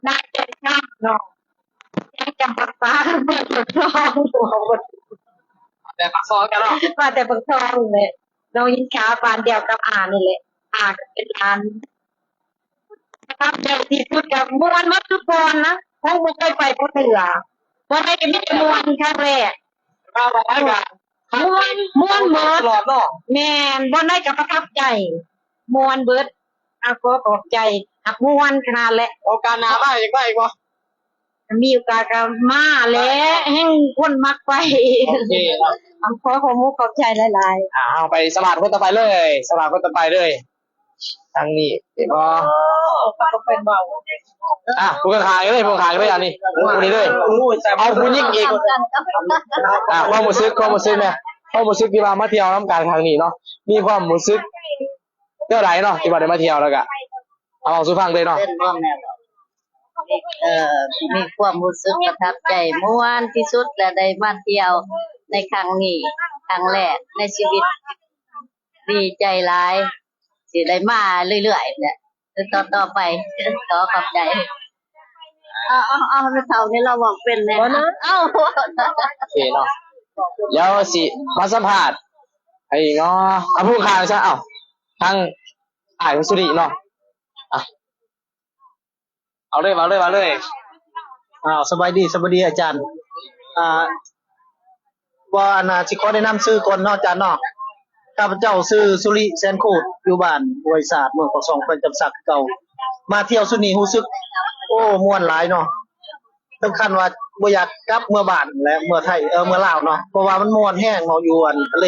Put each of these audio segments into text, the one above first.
น่าจะชอบเนาะยังจำปากฟ้าเปิดปากซองแต่ปักซอยกันเนาะว่าแต่ปากซองเลยเรายินข่าวปานเดียวกับนี่แหละก็เป็นร้านนะครับเดียวที่สุดกับมวนมัดทุกคนนะทั้งบุกไปพบเถื่อวันไหนก็มีแต่มวนครั้งแรกมาบอกให้กันม่วนเบิดตลอดเนาะแม่นบ่ได้ก็ประทับใจม่วนเบิดก็ขอบใจหักม่วนขนาดแหละโอกาสหน้ามาอีกบ่อีกบ่มีโอกาสก็มาแล้วแห่งคนมักไปโอเคเนาะขอขอมุกขอบใจหลายเอาไปสมัครคนต่อไปเลยสมัครคนต่อไปเลยทางนี้เห็นบ่ก็เป็นเบาผู้ขายเลยผู้ขายเลยอันนี้ผู้นี้เลยเอาผู้ยิ่งอีกความรู้สึกเนี่ยความรู้สึกที่ว่ามาเที่ยวน้ำกันครั้งนี้เนาะมีความรู้สึกเท่าไหร่เนาะที่ว่าได้มาเที่ยวแล้วก็เอาสู่ฟังเลยเนาะมีความรู้สึกประทับใจม่วนที่สุดและได้มาเที่ยวในครั้งนี้ครั้งแรกในชีวิตดีใจหลายสิได้มาเรื่อยๆเนี่ยต่อไปขอขอบใจเอาไม่เท่านี้เราบอกเป็นแน่เอ้าโอเคเนาะเดี๋ยวสิมาสัมภาษณ์ไอ้เนาะเอาผู้ขายซะเอ้าทางอ้ายสุริเนาะเอาเลยสบายดีอาจารย์ว่าสิขอแนะนำชื่อก่อนเนาะอาจารย์เนาะข้าพเจ้าชื่อสุริแสนโคตรอยู่บ้านห้วยสาดเมืองปากช่องเป็นจำสักเก่ามาเที่ยวสุนี้รู้สึกโอ้ม่วนหลายเนาะถึงขั้นว่าบ่อยากกลับเมื่อบ้านและเมื่อไทยเมื่อลาวเนาะเพราะว่ามันม่วนแห้งเนาะอยู่ทะเล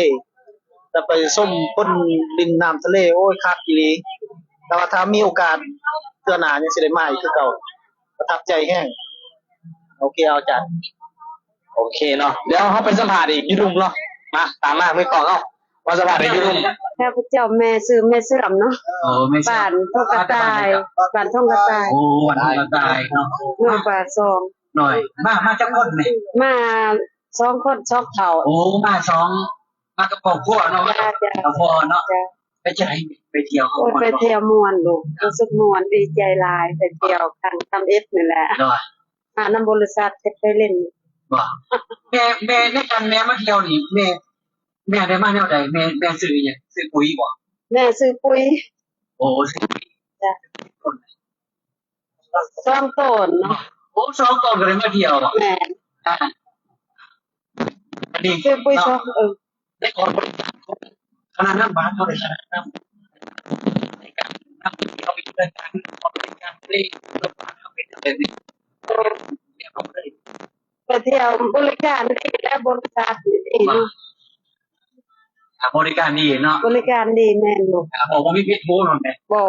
แต่ไปส้มคนดินน้ำทะเลโอ้ยคักอีหลีแต่ว่าถ้ามีโอกาสเทื่อหน้ายังสิได้มาอีกคือเก่าประทับใจแห้งโอเคเอาอาจารย์โอเคเนาะเดี๋ยวเขาไปสัมภาษณ์อีกยูดุมเนาะมาตามมาไม่ก่อนเนาะมาสัมภาษณ์อีกยูดุมข้าพเจ้าแม่ซื้อแม่เสื่อมเนาะบ้านท่องกระต่ายบ้านท่องกระต่ายโอ้วันกระต่ายเนาะเมืองป่าซองหน่อยมาจักคนนี่มา2 คน2เฒ่าโอ้มา2มากับครอบครัวเนาะกับพ่อเนาะไปเที่ยวไปเที่ยวม่วนลูกรู้สึกม่วนดีใจหลายไปเที่ยวทางทำเอฟนี่แหละน้ำบริษัทไปเล่นบ่แม่ในการแม่มาเที่ยวนี่แม่ได้มาแนวใดแม่ซื้อหยังซื้อปุ๋ยบ่แม่ซื้อปุ๋ยโอ้ซื้อจ้ะ2 ต้นเนาะโอ้2ต้นก็เลยมาเที่ยวแม่อันนี้ซื้อปุ๋ยได้ขอบริการขนาดนั้นบาทเท่าไหร่ขนาดนั้นในการนำเที่ยวอีกเรื่องการบริการเล่นรถบัสเข้าไปแบบนี้เนี่ยผมเลยไปเที่ยวบริการดีและบริษัทดีบริการดีเนาะบริการดีแม่นลูกบอกว่ามีพิษบูนไหมบ่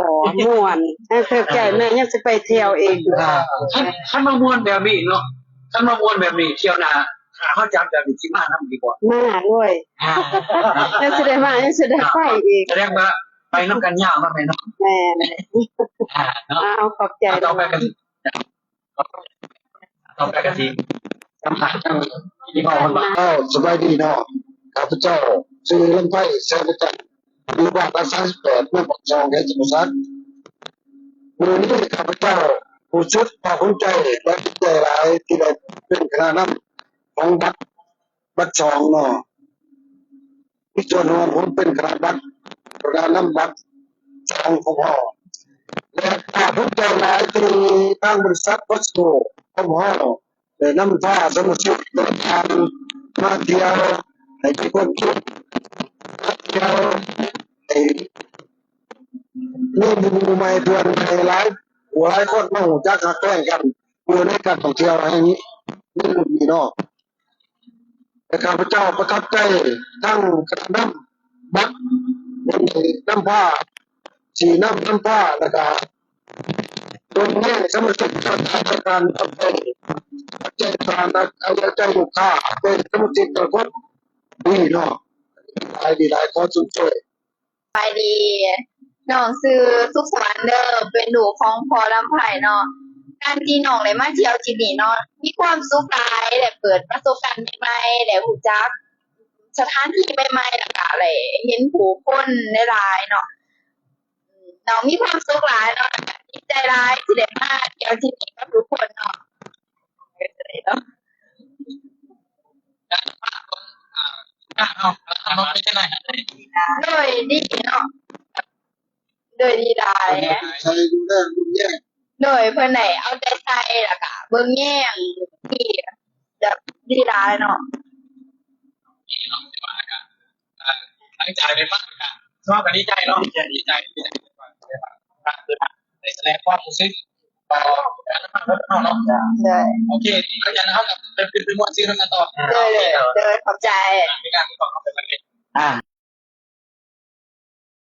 ม่วนเธอใจแม่ยังจะไปเที่ยวเองท่านมามวนแบบนี้เนาะท่านมามวนแบบนี้เที่ยวนาเขาจำแบบนี้ที่มาทำดีกว่ามาด้วยยังจะได้มายังจะได้ไปอีกแสดงว่าไปน้ำกันยาวมากเลยเนาะแม่เอาขอบใจต่อไปกันทีสัมผัสที่พ่อคนบ้าสบายดีเนาะข้าพเจ้าชื่อลำไส้แสนจันทร์อยู่บ้านรักษา18เมืองปากช่องแห่งจังหวัดสักมือนี้ข้าพเจ้าผู้ชุดภาคภูมิใจและดีใจหลายที่ได้เป็นคณะนำของบัตรช่องเนาะที่ส่วนของผมเป็นคณะนำบัตรช่องของพ่อและภาคภูมิใจหลายที่ทางบริษัทวัสดุของพ่อได้นำพาสมาชิกเดินทางมาเที่ยวให้ทุกคนคิดเที่ยวให้มีมุมใหม่เพื่อนในหลายคนมาหูจักหักแป้งกันอยู่ในการท่องเที่ยวแห่งนี้นี่ลุมีเนาะแต่ข้าพเจ้าประทับใจทั้งกระน้ำบักน้ำผ้าสีน้ำผ้าแล้วก็ตรงนี้สมาชิกการทำใจการเอาใจลูกค้าเป็นสมาชิกทุกคนดีเนาะดีหลายขอสุดช่วยไปดีน้องซื้อสุขสวรรค์เด้อเป็นหนูของพอลำไผ่เนาะการที่น้องได้มาเที่ยวที่นี่เนาะมีความสุขหลายได้เปิดประสบการณ์ใหม่ๆได้รู้จักสถานที่ใหม่ๆแล้วก็อะไรเห็นผู้คนหลายๆเนาะน้องมีความสุขหลายเนาะ ดีใจร้ายที่ได้มาเดี๋ยวที่นี่ก็ทุกคนเนาะเนาะ เอาเป็นยังไง โดยดีเนาะโดยดีได้ ใช้ดูแลดูแยก โดยเพื่อนไหนเอาใจใส่ล่ะกะเบิ่งแย่งดีแบบดีได้เนาะ หลังจากได้มากค่ะชอบกันดีใจเนาะดีใจได้แสดงความรู้สึกต่อการทำงานของเราเนาะ โดย โอเคก็จะนะครับเป็นมวลซื้อกันต่อ โดยขอบใจ ในการต่อเข้าไปประเด็น อ่า